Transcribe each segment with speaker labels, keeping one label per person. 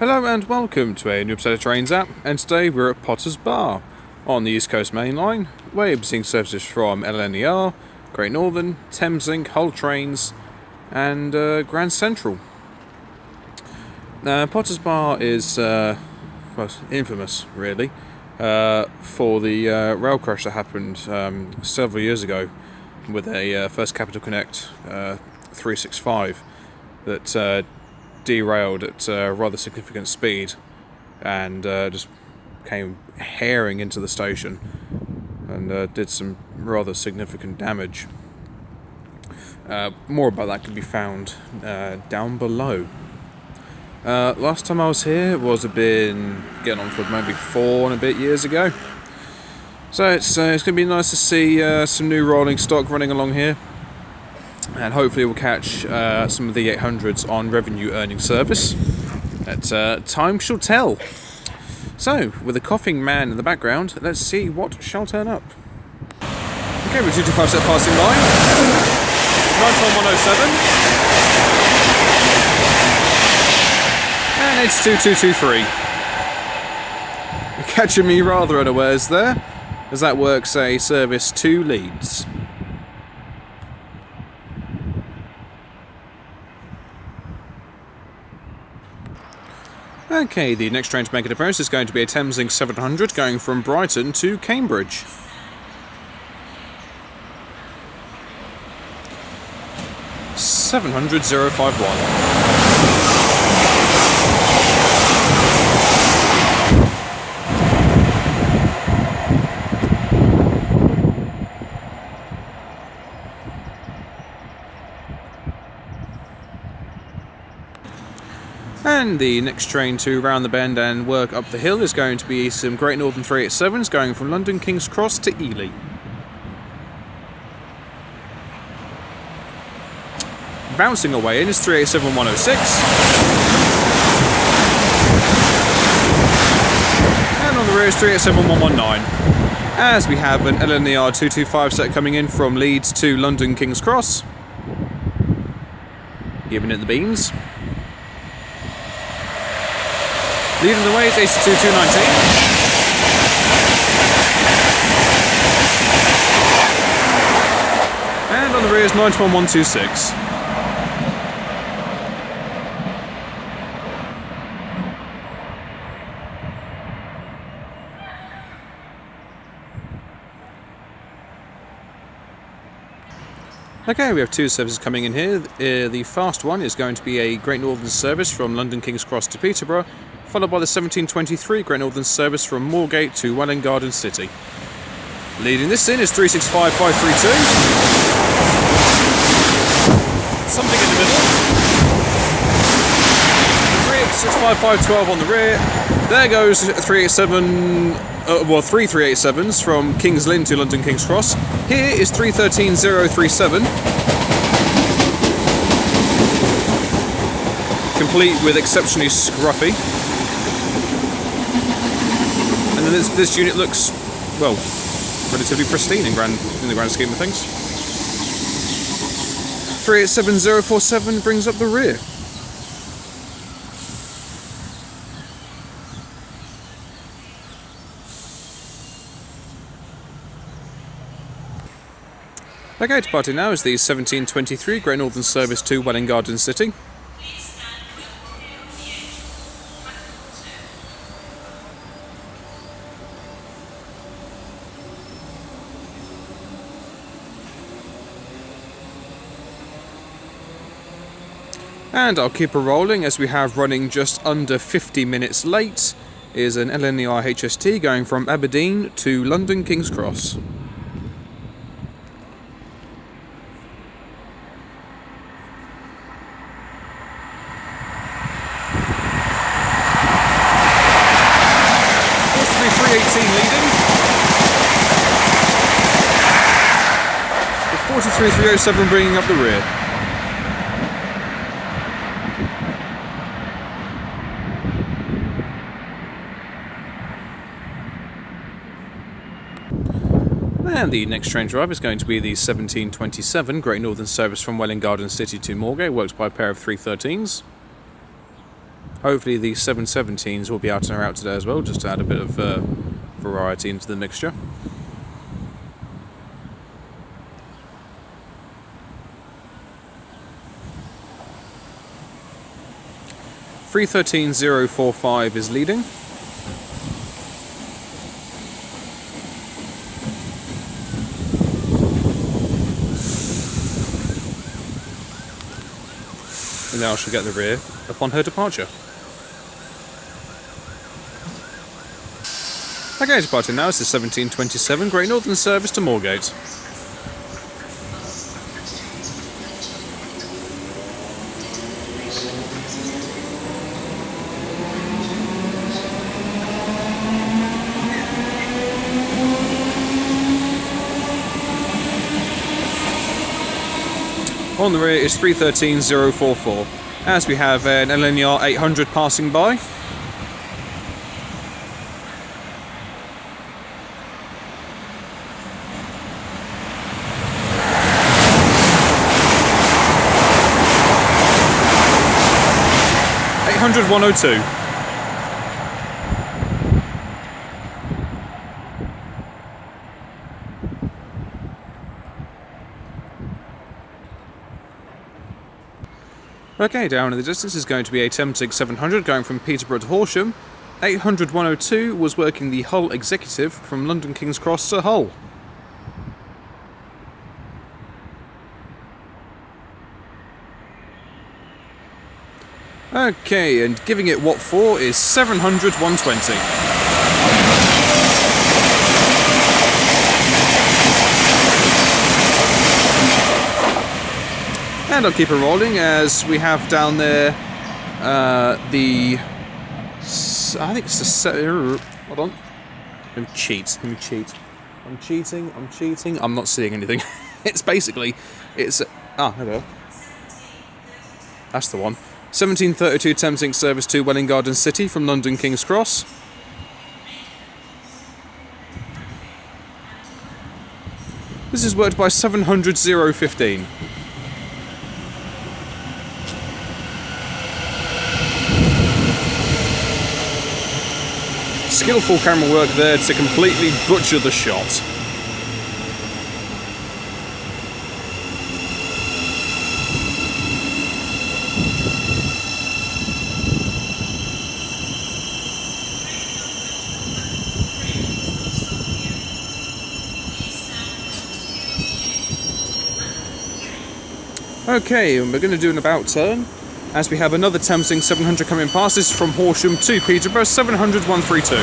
Speaker 1: Hello and welcome to a new episode of Trains App, and today we're at Potter's Bar on the East Coast Mainline. We're seeing services from LNER, Great Northern, Thameslink, Hull Trains and Grand Central. Potter's Bar is infamous, really, for the rail crash that happened several years ago with a First Capital Connect 365 that derailed at rather significant speed and just came herring into the station and did some rather significant damage. More about that can be found down below. Last time I was here have been getting on for maybe 4 and a bit years ago. So it's going to be nice to see some new rolling stock running along here. And hopefully we'll catch some of the 800s on revenue earning service. Time shall tell. So, with a coughing man in the background, let's see what shall turn up. Okay, we're 225 set passing line. 91107. And it's 2223. You're catching me rather unawares there, as that works a service to Leeds. Okay, the next train to make an appearance is going to be a Thameslink 700 going from Brighton to Cambridge. And the next train to round the bend and work up the hill is going to be some Great Northern 387s going from London King's Cross to Ely. Bouncing away in is 387106. And on the rear is 387119. As we have an LNER 225 set coming in from Leeds to London King's Cross. Giving it the beans. Leading the way is 82219. And on the rear is 91126. Okay, we have 2 services coming in here. The fast one is going to be a Great Northern service from London King's Cross to Peterborough, followed by the 1723 Great Northern service from Moorgate to Welwyn Garden City. Leading this in is 365532. Something in the middle. 365512 on the rear. There goes 3 387s from King's Lynn to London King's Cross. Here is 313037. Complete with exceptionally scruffy. And then this unit looks, well, relatively pristine in the grand scheme of things. 387047 brings up the rear. Okay, departing now is the 1723 Great Northern service to Welwyn Garden City. And I'll keep her rolling as we have running just under 50 minutes late is an LNER HST going from Aberdeen to London King's Cross. Leading. With 43307 bringing up the rear. And the next train drive is going to be the 1727 Great Northern service from Welwyn Garden City to Moorgate, worked by a pair of 313s. Hopefully the 717s will be out and out today as well, just to add a bit of variety into the mixture. $313,045 is leading. And now she'll get the rear upon her departure. Okay, departing now is the 1727 Great Northern service to Moorgate. On the rear is 313,044, as we have an LNER 800 passing by. $800 102. Okay, down in the distance is going to be a Thameslink 700 going from Peterborough to Horsham. 800 102 was working the Hull Executive from London King's Cross to Hull. Okay, and giving it what for is 700 120. And I'll keep it rolling as we have down there I think it's the... hold on. Let me cheat. I'm cheating. I'm not seeing anything. It's basically... There we go. That's the one. 1732 Thameslink service to Welwyn Garden City from London King's Cross. This is worked by 700 015. Skillful camera work there to completely butcher the shot. Okay, and we're going to do an about turn, as we have another Thameslink 700 coming past. This is from Horsham to Peterborough, 700 132.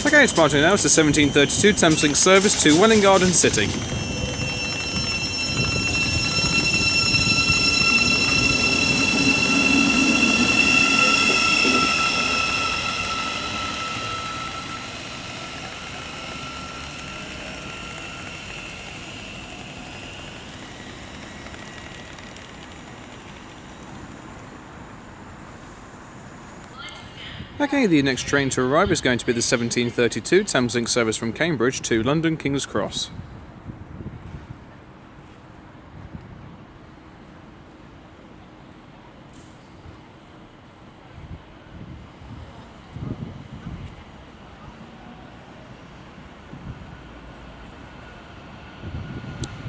Speaker 1: Okay, it's departing now. It's the 1732 Thameslink service to Welwyn Garden City. Okay, the next train to arrive is going to be the 1732 Thameslink service from Cambridge to London King's Cross.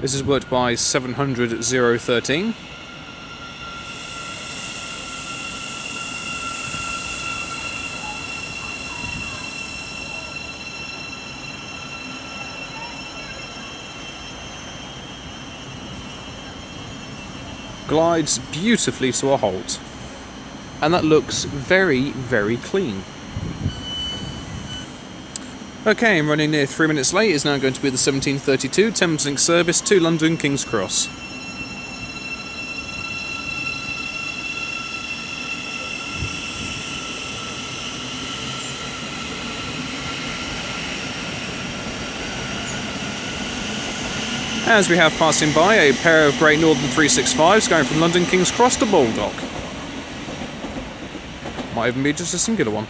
Speaker 1: This is worked by 700 013. Glides beautifully to a halt, and that looks very, very clean. Okay, I'm running near 3 minutes late. Is now going to be the 1732 Thameslink service to London King's Cross. As we have passing by a pair of Great Northern 365s going from London King's Cross to Baldock. Might even be just a singular one.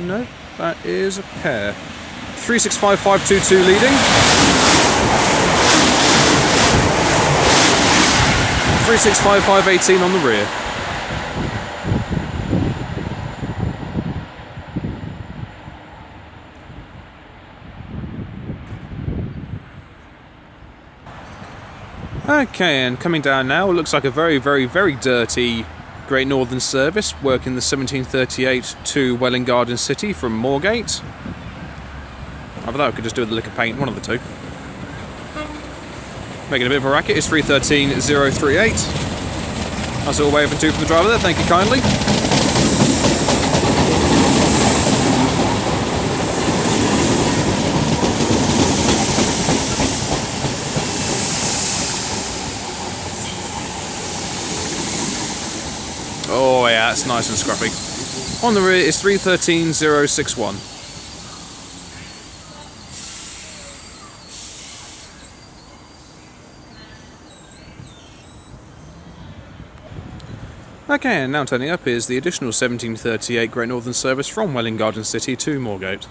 Speaker 1: No, that is a pair. 365522 leading. 365518 on the rear. Okay, and coming down now, it looks like a very, very, very dirty Great Northern service working the 1738 to Welwyn Garden City from Moorgate. Either that, I could just do with the lick of paint, one of the two. Making a bit of a racket is 313038. That's all waving to from the driver there, thank you kindly. Oh yeah, that's nice and scruffy. On the rear is 313061. Okay, and now turning up is the additional 1738 Great Northern service from Welwyn Garden City to Moorgate.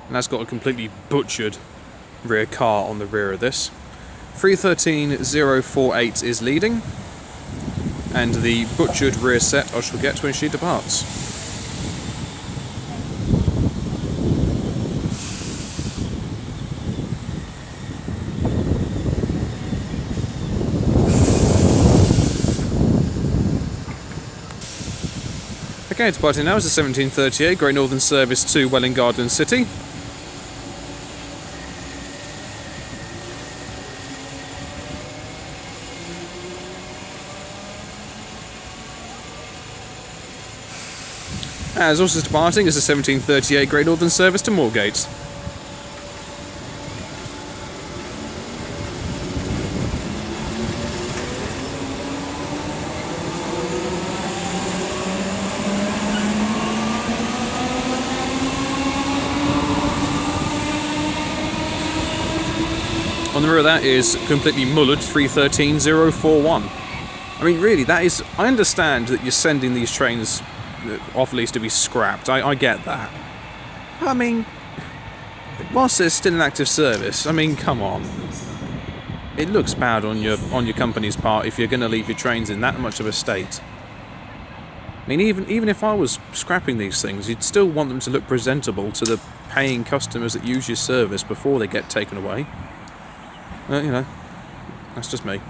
Speaker 1: And that's got a completely butchered rear car on the rear of this. 313048 is leading, and the butchered rear set I shall get when she departs. Okay, departing now is the 1738 Great Northern service to Welwyn Garden City. As also departing is the 1738 Great Northern service to Moorgate. On the rear of that is completely mullered 313041. I mean, really, that is... I understand that you're sending these trains off lease to be scrapped. I get that. I mean, whilst there's still an active service, I mean, come on. It looks bad on your company's part if you're going to leave your trains in that much of a state. I mean, even if I was scrapping these things, you'd still want them to look presentable to the paying customers that use your service before they get taken away. You know, that's just me.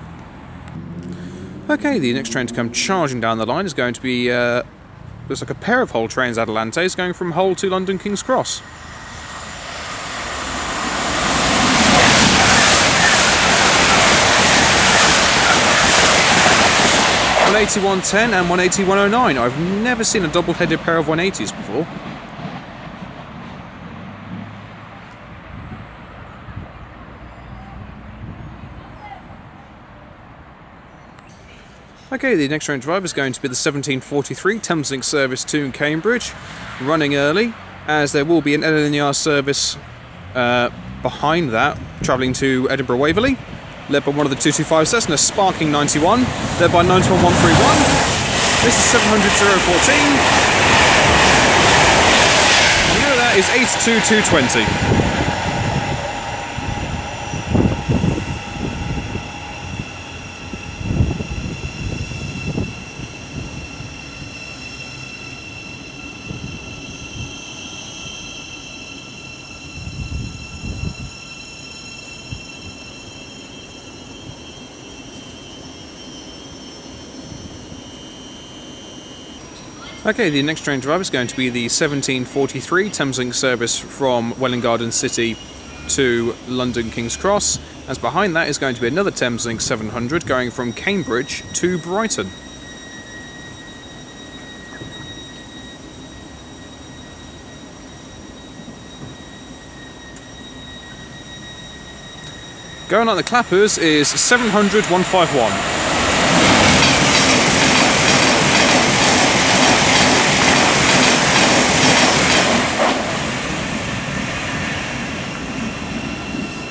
Speaker 1: Okay, the next train to come charging down the line is going to be, looks like a pair of Hull trains Atalantes going from Hull to London King's Cross. 18110 and 18109. I've never seen a double-headed pair of 180s before. Okay, the next train drive is going to be the 1743 Thameslink service to Cambridge, running early, as there will be an LNER service behind that, travelling to Edinburgh Waverley, led by one of the 225 Cessna, Sparking 91, led by 91131. This is 700-014. And near that is 82220. Okay, the next train drive is going to be the 1743 Thameslink service from Welwyn Garden City to London King's Cross, as behind that is going to be another Thameslink 700 going from Cambridge to Brighton. Going on the clappers is 700-151.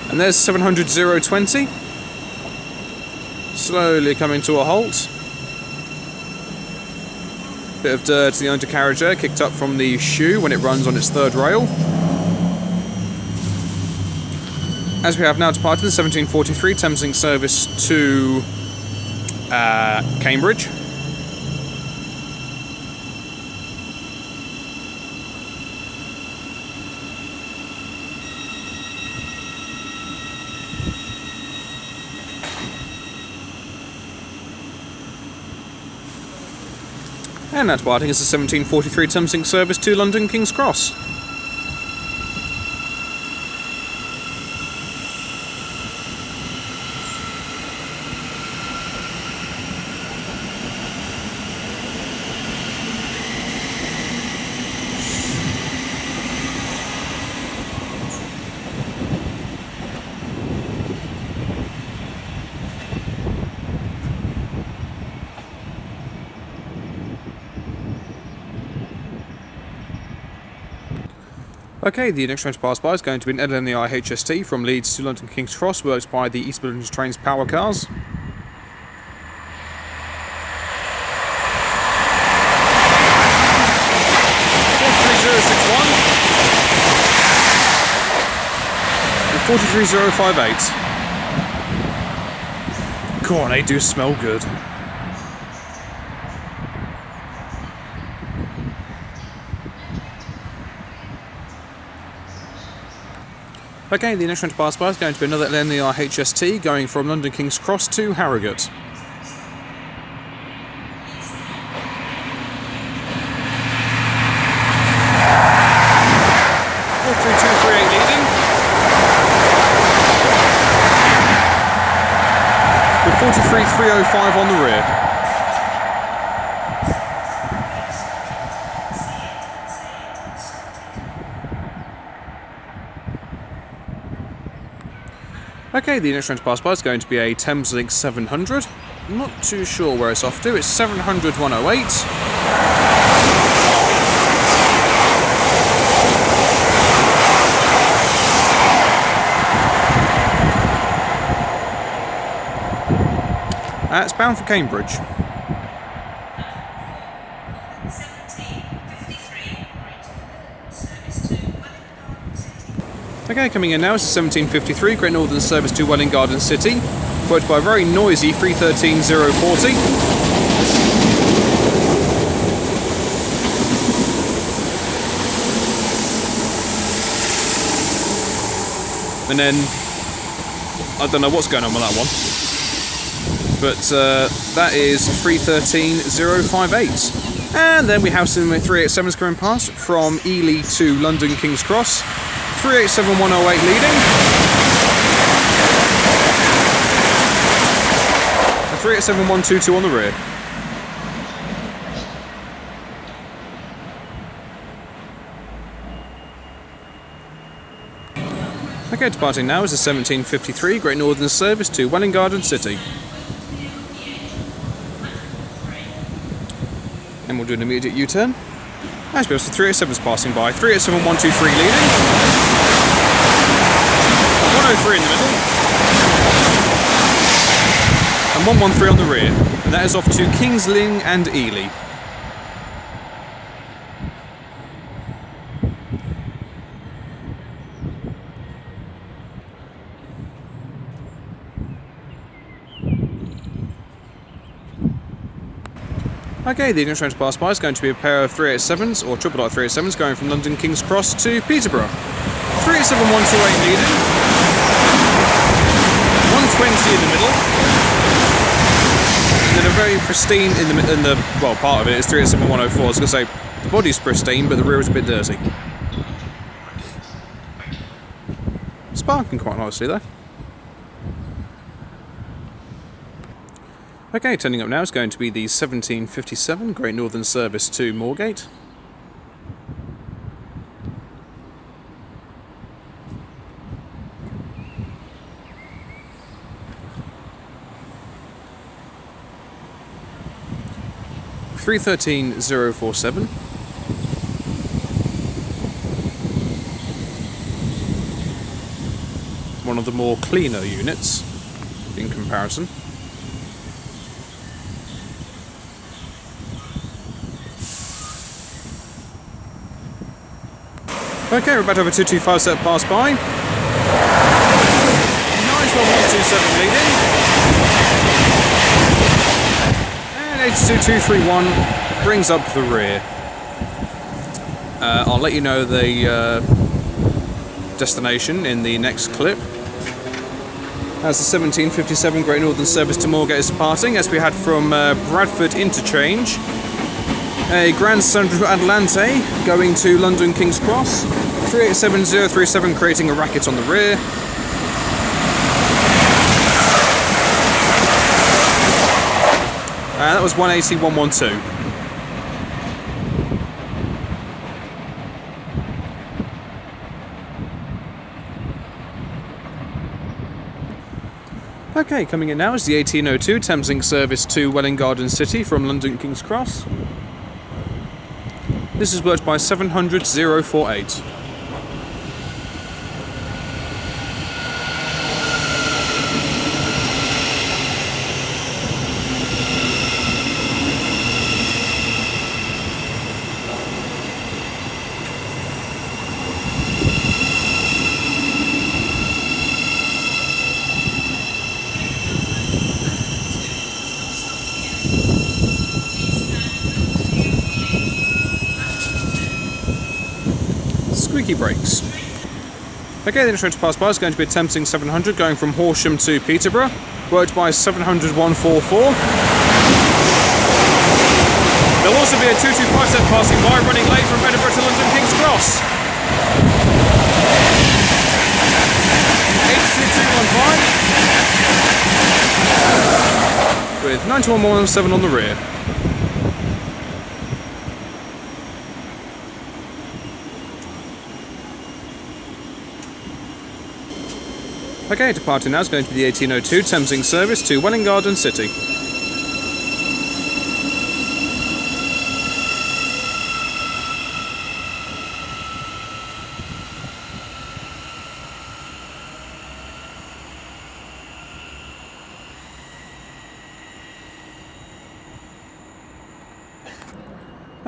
Speaker 1: And there's 700-020. Slowly coming to a halt. Bit of dirt in the undercarriage there, kicked up from the shoe when it runs on its third rail. As we have now departed the 1743 Thameslink service to Cambridge. And now departing is the 1743 Thameslink service to London King's Cross. Okay, the next train to pass by is going to be an LNER HST from Leeds to London King's Cross, worked by the East Midlands Trains power cars. And 43058. Go on, they do smell good. Okay, the next train to pass by is going to be another LNER HST going from London King's Cross to Harrogate. Leading. With 43305 on the rear. Okay, the next train to pass by is going to be a Thameslink 700. I'm not too sure where it's off to. It's 700-108. It's bound for Cambridge. Okay, coming in now is the 1753 Great Northern service to Welwyn Garden City, worked by a very noisy 313040. And then, I don't know what's going on with that one, but that is 313058. And then we have some 387s coming past from Ely to London King's Cross. 387108 leading. And 387122 on the rear. Okay, departing now is the 1753 Great Northern service to Welwyn Garden City. And we'll do an immediate U-turn. As we have some 387s passing by. 387123 leading. 103 in the middle. And 113 on the rear. And that is off to King's Lynn and Ely. Okay, the next train to pass by is going to be a pair of 387s, or triple dot 387s, going from London King's Cross to Peterborough. 387128 leading. 120 in the middle. And then a very pristine in the well, part of it is 387104. I was going to say, the body's pristine, but the rear is a bit dirty. Sparking quite nicely though. Okay, turning up now is going to be the 1757 Great Northern service to Moorgate. (313.047). one of the more cleaner units in comparison. Okay, we're about to have a 225 set pass by. Nice 127 leading. And 82231 brings up the rear. I'll let you know the destination in the next clip. As the 1757 Great Northern Service to Moorgate is departing, as we had from Bradford Interchange. A Grand Central Atlante going to London King's Cross. 387037 creating a racket on the rear. And that was 180-112. Okay, coming in now is the 1802 Thameslink service to Welwyn Garden City from London King's Cross. This is worked by 700-048. Squeaky brakes. Okay, the next train to pass by is going to be a Thameslink 700 going from Horsham to Peterborough, worked by 700-144. There'll also be a 225 set passing by, running late from Edinburgh to London King's Cross. 82215 with 91117 on the rear. Okay, departing now is going to be the 1802 Thameslink service to Welwyn Garden City.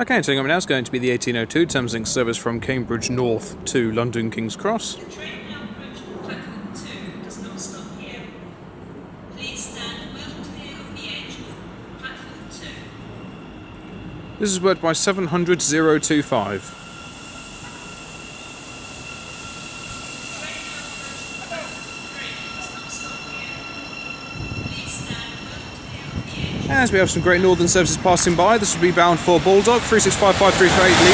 Speaker 1: Okay, taking up now is going to be the 1802 Thameslink service from Cambridge North to London King's Cross. This is worked by 700-025. As we have some Great Northern services passing by, this will be bound for Baldock, 365538 leading.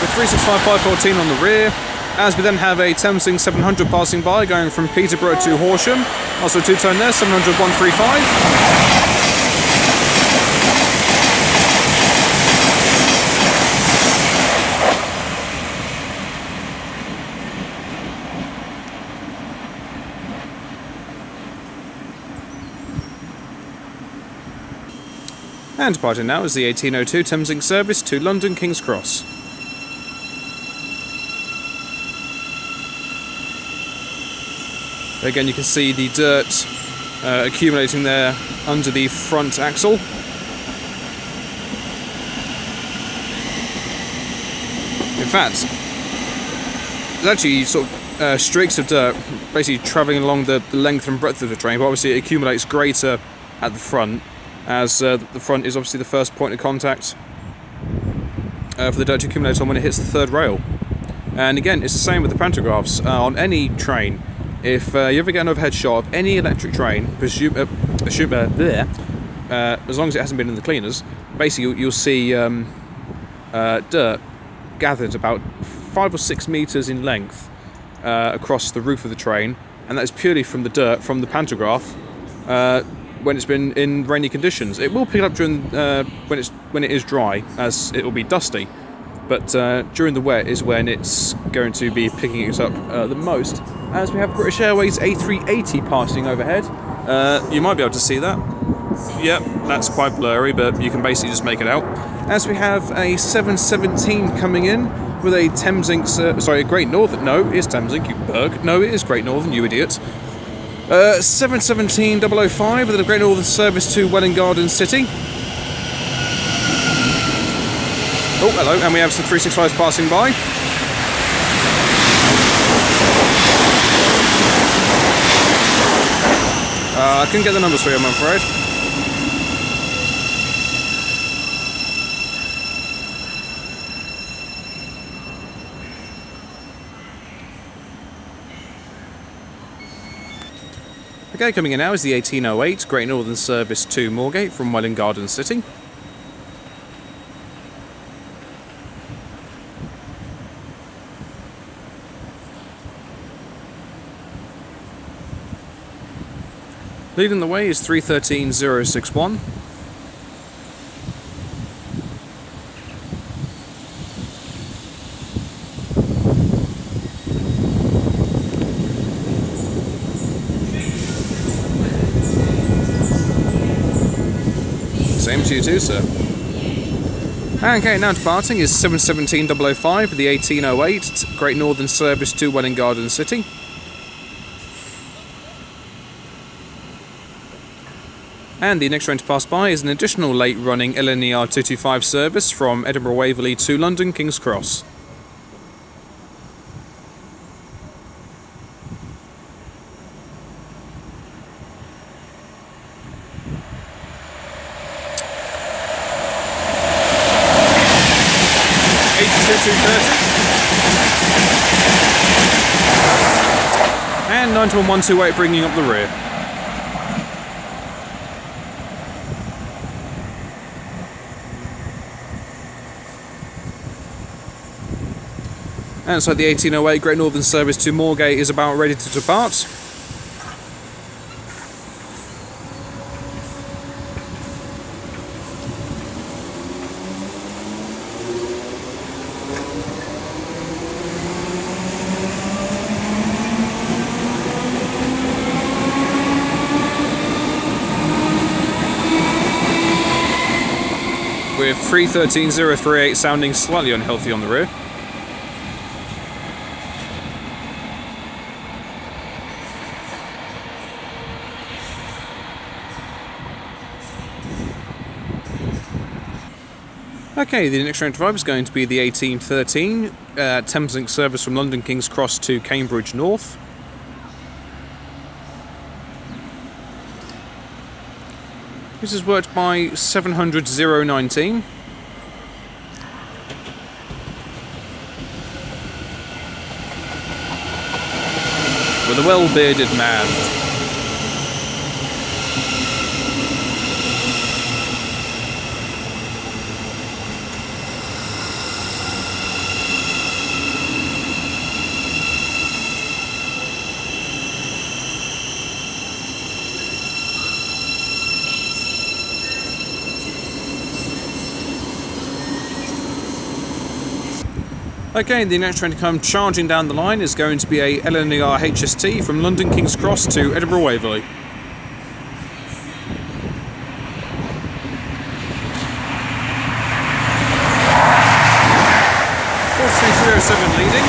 Speaker 1: With 365514 on the rear. As we then have a Thameslink 700 passing by, going from Peterborough to Horsham. Also a two-tone there, 700-135. And departing now is the 1802 Thameslink service to London King's Cross. Again, you can see the dirt accumulating there under the front axle. In fact, there's actually sort of streaks of dirt basically travelling along the length and breadth of the train, but obviously it accumulates greater at the front, as the front is obviously the first point of contact for the dirt to accumulate on when it hits the third rail. And again, it's the same with the pantographs. On any train, if you ever get an overhead shot of any electric train, as long as it hasn't been in the cleaners, basically you'll see dirt gathered about 5 or 6 metres in length across the roof of the train, and that is purely from the dirt from the pantograph when it's been in rainy conditions. It will pick it up during when it is dry, as it will be dusty, but during the wet is when it's going to be picking it up the most. As we have British Airways A380 passing overhead. You might be able to see that. Yep, that's quite blurry, but you can basically just make it out. As we have a 717 coming in with a Thameslink, sorry, a Great Northern, no, it's Thameslink, you berg, no, it is Great Northern, you idiot. 717-005 with a Great Northern service to Welwyn Garden City. Oh, hello, and we have some 365s passing by. I couldn't get the numbers for you, I'm afraid. Okay, coming in now is the 1808 Great Northern Service to Moorgate from Welwyn Garden City. Leading the way is 313061. Same to you too, sir. Okay, now departing is 717-005 with the 1808 Great Northern Service to Welwyn Garden City. And the next train to pass by is an additional late running LNER 225 service from Edinburgh Waverley to London King's Cross. And 92128 bringing up the rear. And so the 1808 Great Northern Service to Moorgate is about ready to depart. With 313038 sounding slightly unhealthy on the rear. Okay, the next train to arrive is going to be the 1813 Thameslink service from London King's Cross to Cambridge North. This is worked by 700-019. With a well-bearded man. Okay, the next train to come charging down the line is going to be a LNER HST from London King's Cross to Edinburgh Waverley. Leading.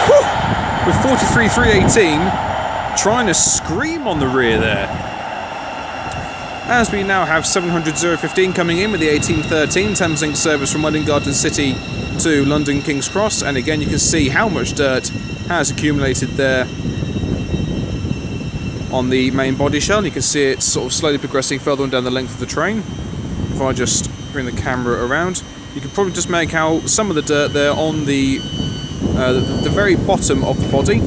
Speaker 1: Whew! With 43318 trying to scream on the rear there. As we now have 700-015 coming in with the 1813 Thameslink service from Welwyn Garden City to London King's Cross, and again you can see how much dirt has accumulated there on the main body shell. You can see it sort of slowly progressing further on down the length of the train. If I just bring the camera around, you can probably just make out some of the dirt there on the very bottom of the body,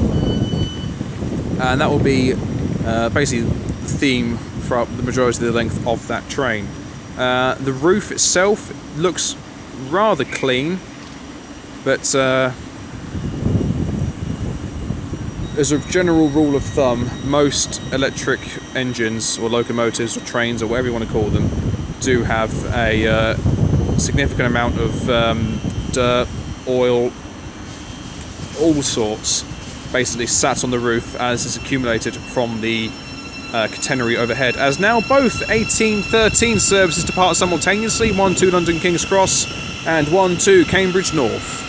Speaker 1: and that will be basically the theme for the majority of the length of that train. The roof itself looks rather clean, but as a general rule of thumb, most electric engines or locomotives or trains or whatever you want to call them do have a significant amount of dirt, oil, all sorts basically sat on the roof as is accumulated from the catenary overhead, as now both 1813 services depart simultaneously, one to London King's Cross and one to Cambridge North.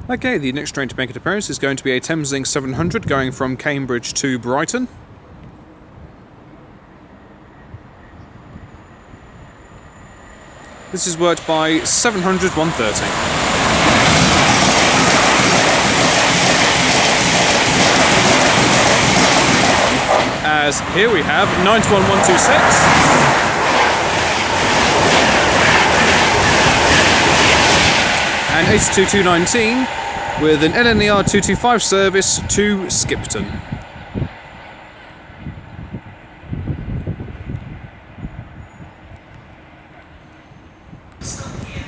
Speaker 1: Okay, the next train to make an appearance is going to be a Thameslink 700 going from Cambridge to Brighton. This is worked by 700 130. As here we have 91 126. And 82219 with an LNER 225 service to Skipton.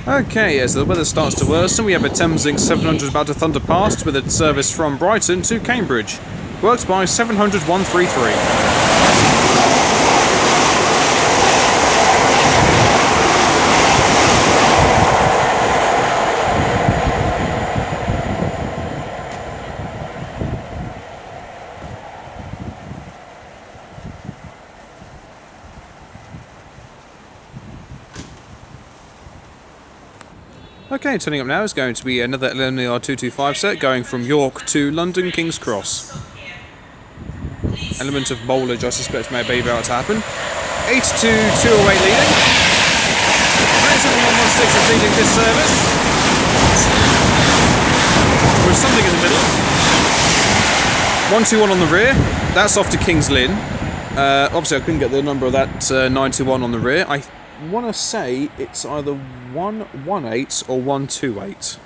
Speaker 1: Okay, as the weather starts to worsen, we have a Thameslink 700 about to thunder past with a service from Brighton to Cambridge, worked by 700 133. Okay, turning up now is going to be another LNER 225 set going from York to London King's Cross. Element of bowlage I suspect may be about to happen. 82208 leading. 97116 is leading this service. With something in the middle. 121 on the rear. That's off to King's Lynn. Obviously I couldn't get the number of that 921 on the rear. I want to say it's either 118 or 128.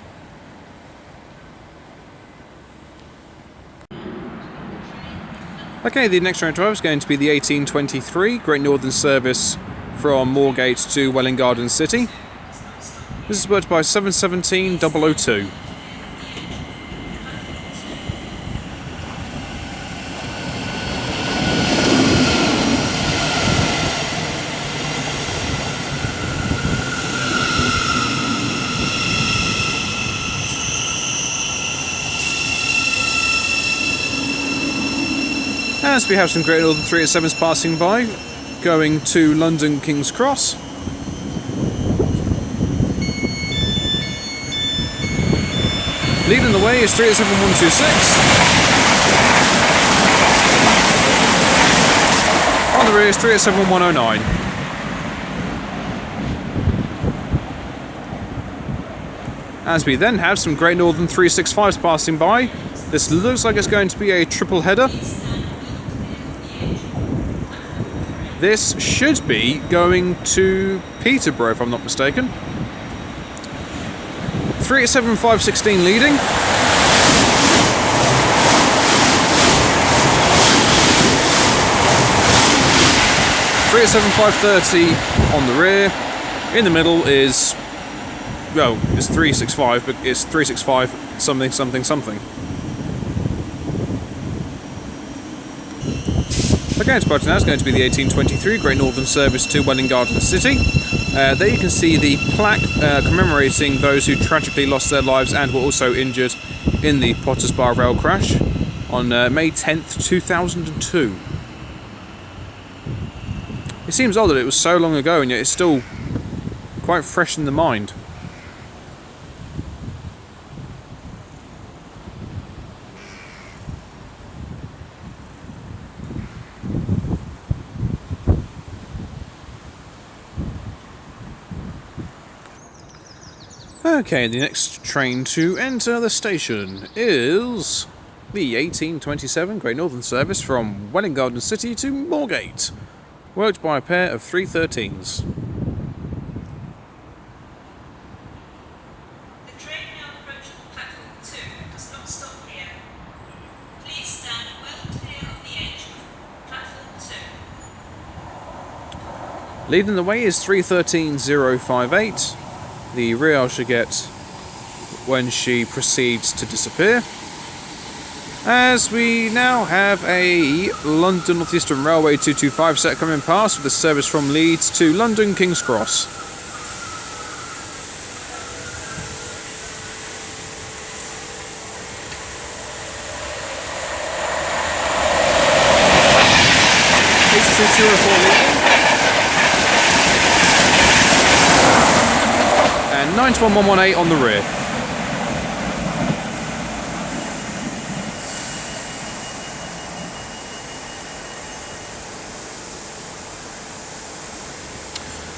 Speaker 1: Okay, the next train to arrive is going to be the 1823 Great Northern service from Moorgate to Welwyn Garden City. This is worked by 717 002. As we have some Great Northern 387s passing by, going to London King's Cross. Leading the way is 387126. On the rear is 387109. As we then have some Great Northern 365s passing by. This looks like it's going to be a triple header. This should be going to Peterborough, if I'm not mistaken. 387516 leading. 387530 on the rear. In the middle is, well, it's 365, but it's 365 something something something. Okay, it's now is going to be the 1823 Great Northern service to Welwyn Garden City. There you can see the plaque commemorating those who tragically lost their lives and were also injured in the Potters Bar rail crash on May 10th, 2002. It seems odd that it was so long ago and yet it's still quite fresh in the mind. Okay, the next train to enter the station is the 1827 Great Northern service from Welwyn Garden City to Moorgate, worked by a pair of 313s.
Speaker 2: The train now approaching platform 2 does not stop here. Please stand well clear of the edge of platform 2.
Speaker 1: Leading the way is 313058. The rear I should get when she proceeds to disappear. As we now have a London Northeastern Railway 225 set coming past with a service from Leeds to London King's Cross. And 92118 on the rear.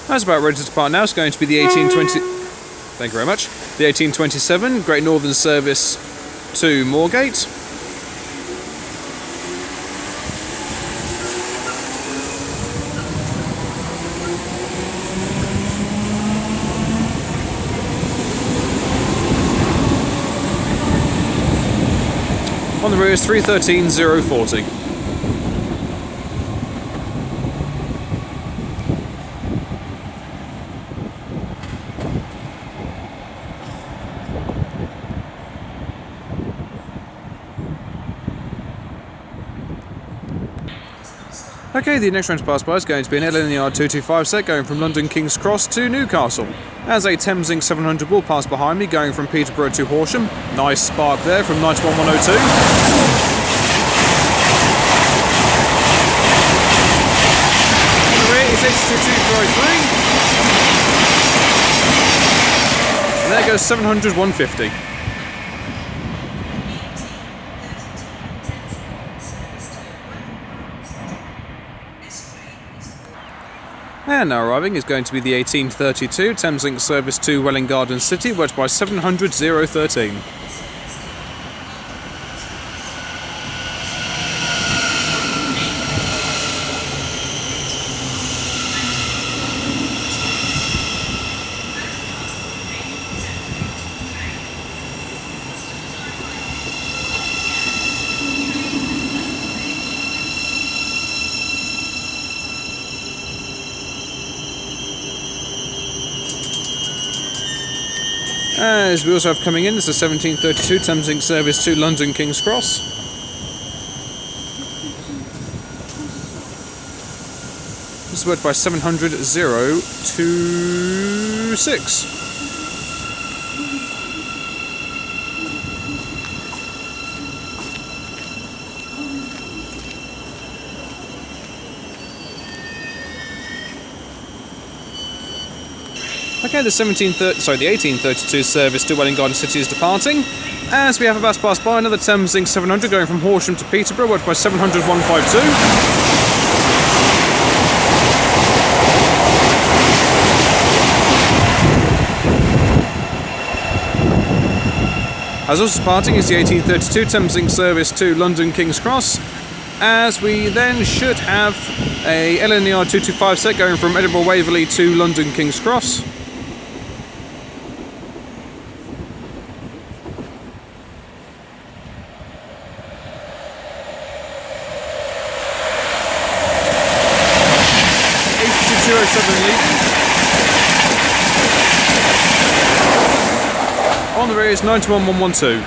Speaker 1: That's about ready to depart now. It's going to be the 1820. Thank you very much. The 1827 Great Northern service to Moorgate. On the rear is 313040. Okay, the next train to pass by is going to be an LNER 225 set going from London King's Cross to Newcastle. As a Thameslink 700 will pass behind me going from Peterborough to Horsham. Nice spark there from 91102. On the rear is 82203. And there goes 700 150. And now arriving is going to be the 1832 Thameslink service to Welwyn Garden City, worked by 700 013. As we also have coming in is the 1732 Thameslink service to London King's Cross. This is worked by 700 026. Okay, the 1832 service to Welwyn Garden City is departing. As we have a bus pass by another Thameslink 700 going from Horsham to Peterborough, worked by 700 152. As also departing is the 1832 Thameslink service to London King's Cross. As we then should have a LNER 225 set going from Edinburgh Waverley to London King's Cross. On the rear is 91112.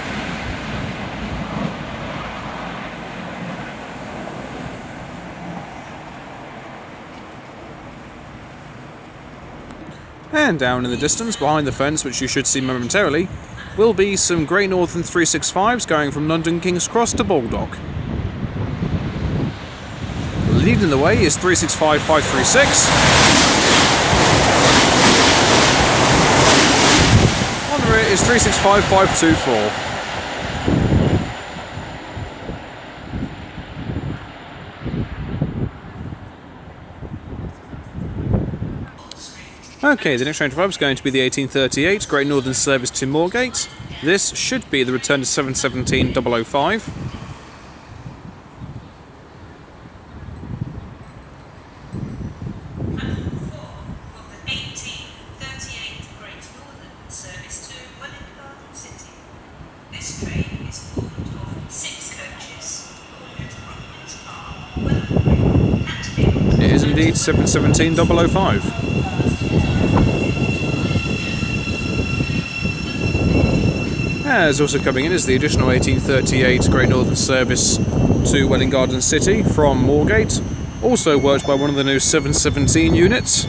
Speaker 1: And down in the distance, behind the fence, which you should see momentarily, will be some Great Northern 365s going from London King's Cross to Baldock. Leading the way is 365 536. On the rear is 365 524. Okay, the next train to arrive is going to be the 1838 Great Northern service to Moorgate. This should be the return to 717 005. It is indeed 717 005. As also coming in is the additional 1838 Great Northern service to Welwyn Garden City from Moorgate, also worked by one of the new 717 units.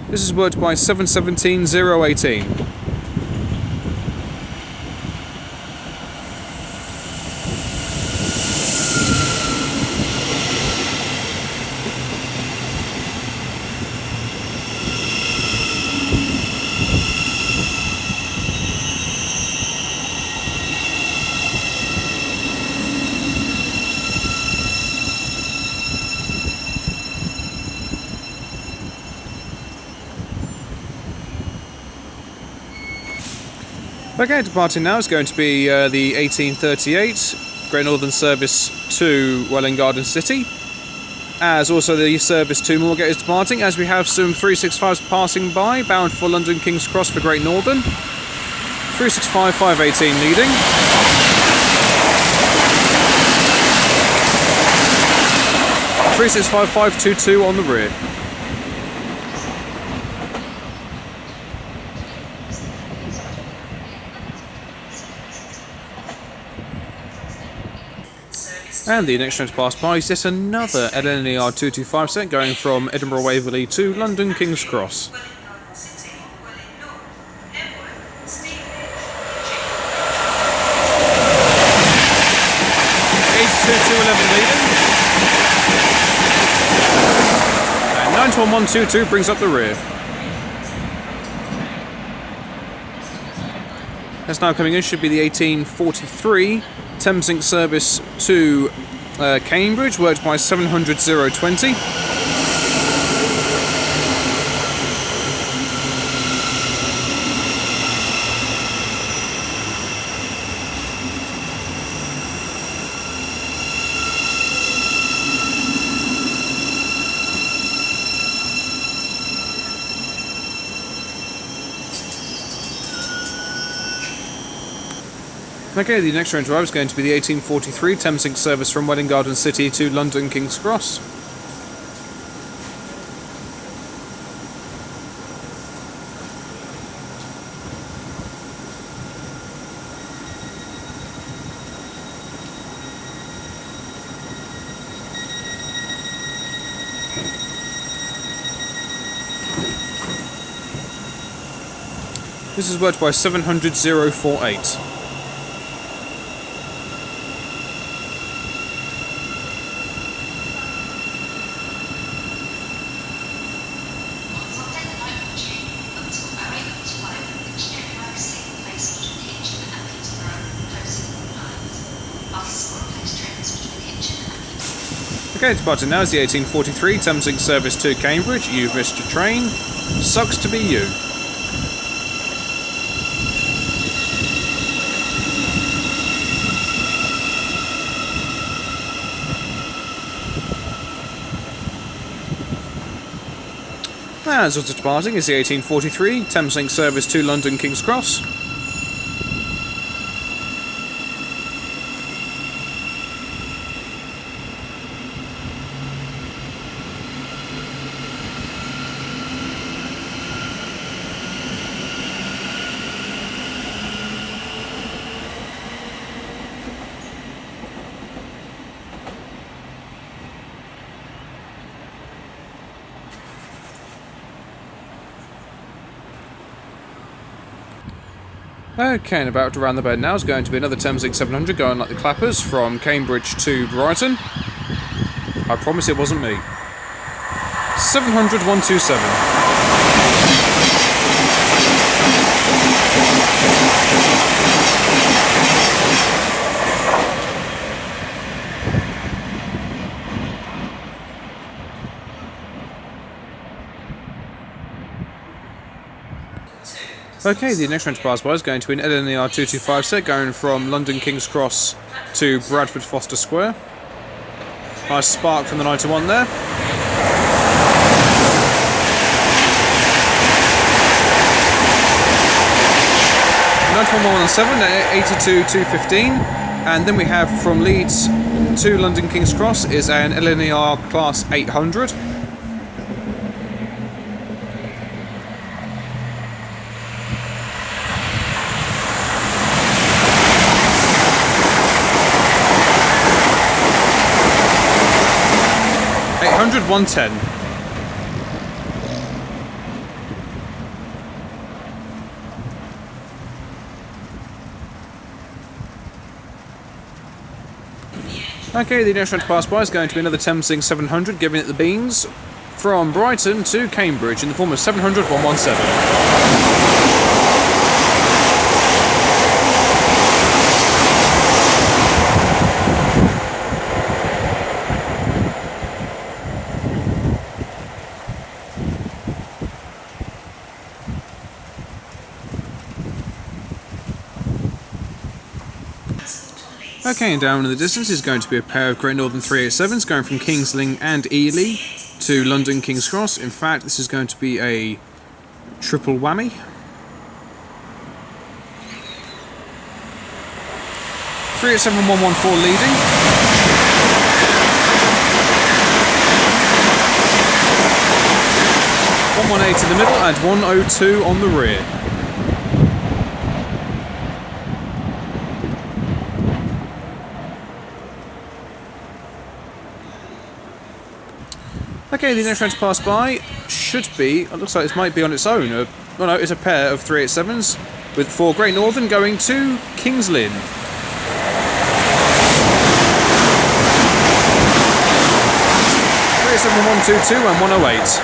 Speaker 1: This is worked by 717-018. Okay, departing now is going to be the 1838 Great Northern service to Welwyn Garden City, as also the service to Moorgate is departing, as we have some 365s passing by, bound for London King's Cross for Great Northern. 365 518 leading. Three 365 522 on the rear. And the next train to pass by is yet another LNER 225 set going from Edinburgh Waverley to London King's Cross. 82-211 leading. And 91122 brings up the rear. That's now coming in should be the 1843 Thameslink service to Cambridge, worked by 700-020. Okay, the next train to arrive is going to be the 1843 Thameslink service from Welwyn Garden City to London King's Cross. This is worked by 700-048. Okay, departing now is the 1843 Thameslink service to Cambridge. You've missed your train. Sucks to be you. As also departing is the 1843 Thameslink service to London King's Cross. Okay, and about to round the bend now is going to be another Thameslink 700 going like the clappers from Cambridge to Brighton. I promise it wasn't me. 700-127. Okay, the next train to pass by is going to be an LNER 225 set going from London King's Cross to Bradford Foster Square. Nice spark from the 91 there. 9117 at 82-215, and then we have from Leeds to London King's Cross is an LNER Class 800. 100, 110. Okay, the next train to pass by is going to be another Thameslink 700, giving it the beans from Brighton to Cambridge in the form of 700, 117. Okay, and down in the distance is going to be a pair of Great Northern 387s going from King's Lynn and Ely to London King's Cross. In fact, this is going to be a triple whammy. Three at 7114 leading. .118 in the middle and 102 on the rear. Okay, the next train to pass by should be, it looks like this might be on its own. Oh no, it's a pair of 387s with 4 Great Northern going to King's Lynn. 37122 and 108.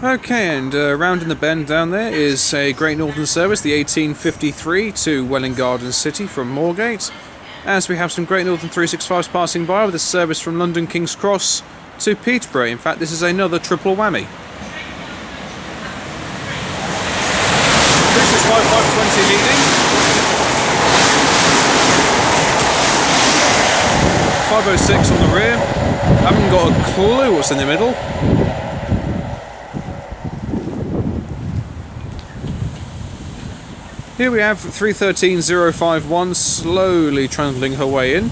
Speaker 1: Okay, and round in the bend down there is a Great Northern service, the 1853 to Welwyn Garden City from Moorgate, as we have some Great Northern 365s passing by with a service from London King's Cross to Peterborough. In fact, this is another triple whammy. 365 520 leading. 506 on the rear. Haven't got a clue what's in the middle. Here we have 313051 slowly trundling her way in.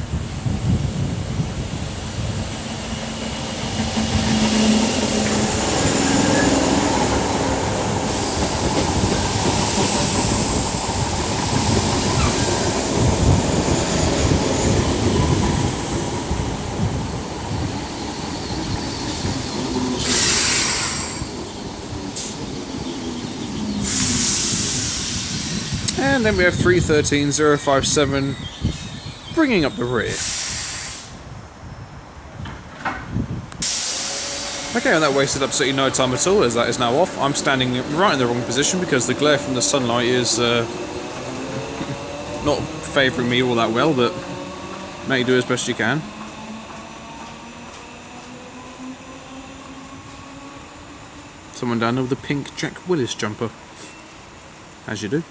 Speaker 1: And then we have 313057 bringing up the rear. Okay, and that wasted absolutely no time at all, as that is now off. I'm standing right in the wrong position because the glare from the sunlight is not favouring me all that well, but make do as best you can. Someone down there with a pink Jack Willis jumper. As you do.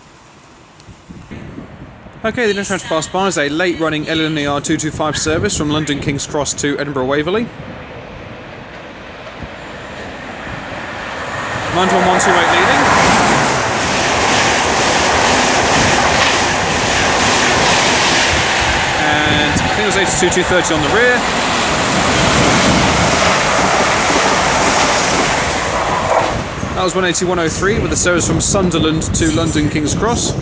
Speaker 1: Okay, the next round to pass by is a late running LNER 225 service from London King's Cross to Edinburgh Waverley. 91128 leading. And I think it was 82230 on the rear. That was 18103 with a service from Sunderland to London King's Cross.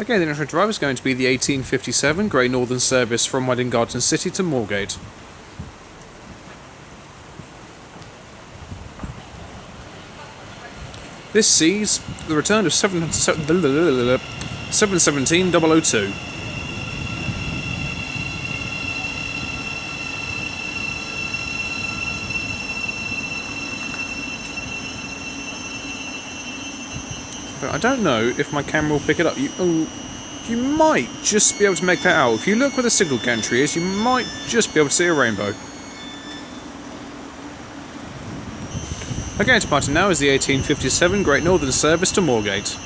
Speaker 1: Okay, the next drive is going to be the 1857 Great Northern service from Welwyn Garden City to Moorgate. This sees the return of 717002. But I don't know if my camera will pick it up. You might just be able to make that out. If you look where the signal gantry is, you might just be able to see a rainbow. Okay, departing now is the 1857 Great Northern service to Moorgate.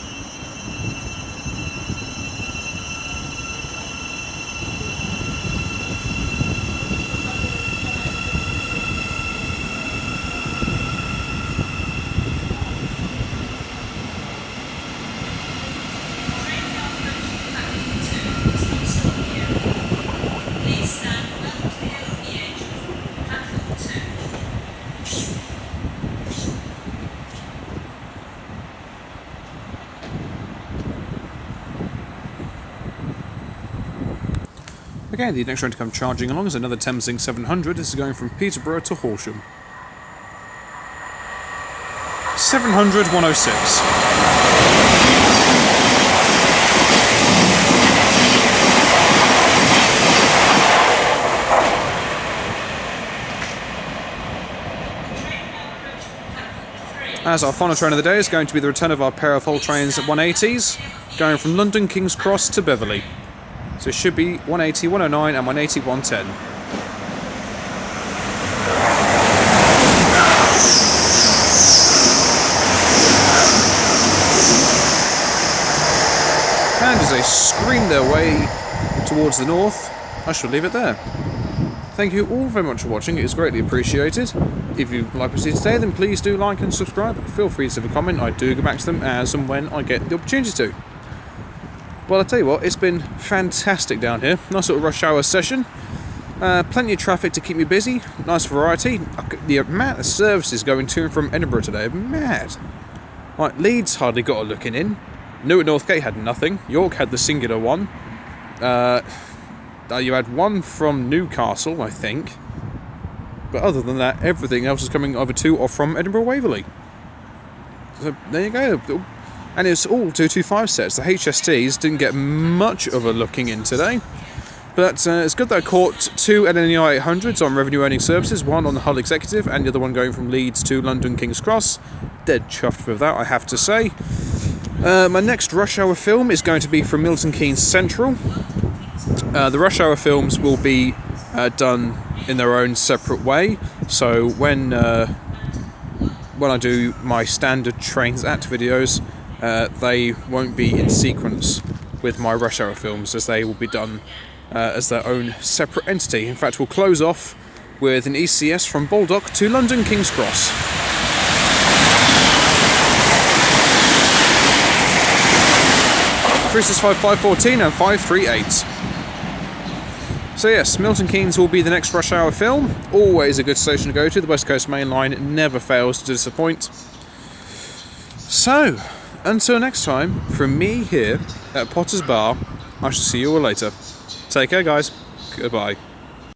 Speaker 1: Okay, the next train to come charging along is another Thameslink 700. This is going from Peterborough to Horsham. 700 106. As our final train of the day is going to be the return of our pair of whole trains at 180s, going from London King's Cross to Beverley. So it should be 180, 109 and 180, 110. And as they scream their way towards the north, I shall leave it there. Thank you all very much for watching, it is greatly appreciated. If you like what you see today, then please do like and subscribe. Feel free to leave a comment, I do go back to them as and when I get the opportunity to. Well, I'll tell you what, it's been fantastic down here. Nice little rush hour session. Plenty of traffic to keep me busy, nice variety. The amount of services going to and from Edinburgh today are mad. Right, Leeds hardly got a looking in. Newark Northgate had nothing. York had the singular one. You had one from Newcastle, I think. But other than that, everything else is coming either to or from Edinburgh Waverley. So there you go. And it's all 225 sets. The HSTs didn't get much of a looking in today. But it's good that I caught two LNER 800s on revenue earning services, one on the Hull Executive and the other one going from Leeds to London King's Cross. Dead chuffed with that, I have to say. My next rush hour film is going to be from Milton Keynes Central. The rush hour films will be done in their own separate way, so when I do my standard Trains at videos, they won't be in sequence with my rush hour films, as they will be done as their own separate entity. In fact, we'll close off with an ECS from Baldock to London King's Cross. Three 514 and 538. So yes, Milton Keynes will be the next rush hour film. Always a good station to go to. The West Coast Mainline never fails to disappoint. So, until next time, from me here at Potter's Bar, I shall see you all later. Take care, guys. Goodbye.